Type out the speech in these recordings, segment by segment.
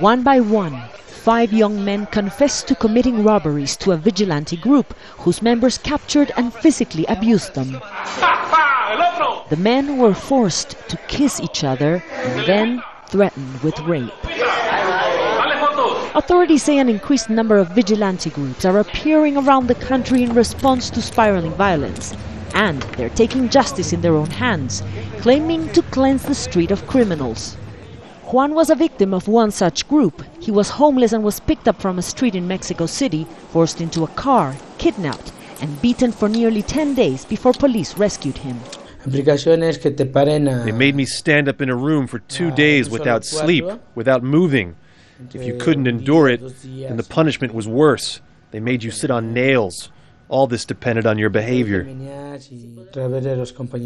One by one, 5 young men confessed to committing robberies to a vigilante group whose members captured and physically abused them. The men were forced to kiss each other and then threatened with rape. Authorities say an increased number of vigilante groups are appearing around the country in response to spiraling violence. And they're taking justice in their own hands, claiming to cleanse the street of criminals. Juan was a victim of one such group. He was homeless and was picked up from a street in Mexico City, forced into a car, kidnapped, and beaten for nearly 10 days before police rescued him. They made me stand up in a room for 2 days without sleep, without moving. If you couldn't endure it, then the punishment was worse. They made you sit on nails. All this depended on your behavior.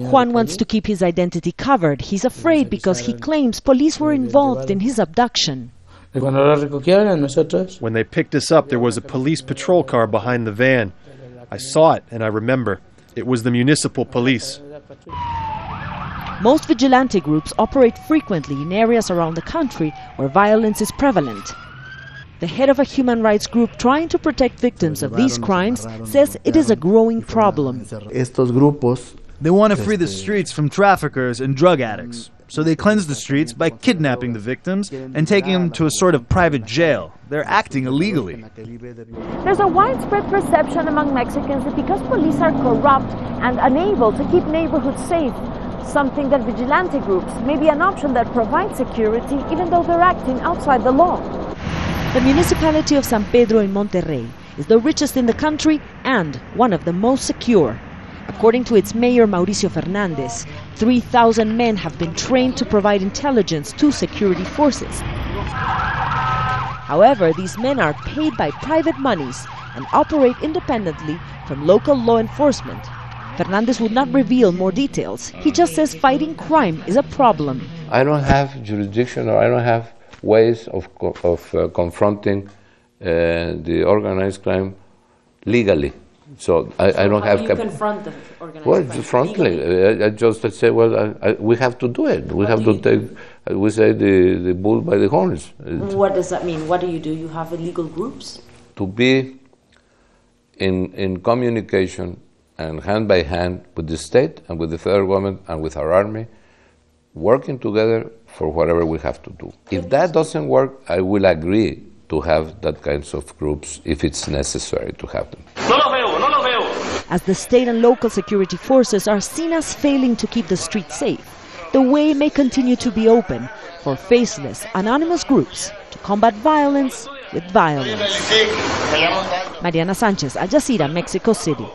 Juan wants to keep his identity covered. He's afraid because he claims police were involved in his abduction. When they picked us up, there was a police patrol car behind the van. I saw it, and I remember. It was the municipal police. Most vigilante groups operate frequently in areas around the country where violence is prevalent. The head of a human rights group trying to protect victims of these crimes says it is a growing problem. They want to free the streets from traffickers and drug addicts. So they cleanse the streets by kidnapping the victims and taking them to a sort of private jail. They're acting illegally. There's a widespread perception among Mexicans that because police are corrupt and unable to keep neighborhoods safe, something that vigilante groups may be an option that provides security even though they're acting outside the law. The municipality of San Pedro in Monterrey is the richest in the country and one of the most secure. According to its mayor, Mauricio Fernandez, 3,000 men have been trained to provide intelligence to security forces. However, these men are paid by private monies and operate independently from local law enforcement. Fernandez would not reveal more details. He just says fighting crime is a problem. I don't have jurisdiction, or I don't have ways of confronting the organized crime legally. So I don't have... How do you confront the organized crime? Well, frontally. I just say, well, we have to do it. We have to take, we say, the bull by the horns. What does that mean? What do? You have illegal groups? To be in communication and hand by hand with the state and with the federal government and with our army, working together for whatever we have to do. If that doesn't work, I will agree to have that kinds of groups if it's necessary to have them. As the state and local security forces are seen as failing to keep the streets safe, the way may continue to be open for faceless, anonymous groups to combat violence with violence. Mariana Sanchez, Jazeera, Mexico City.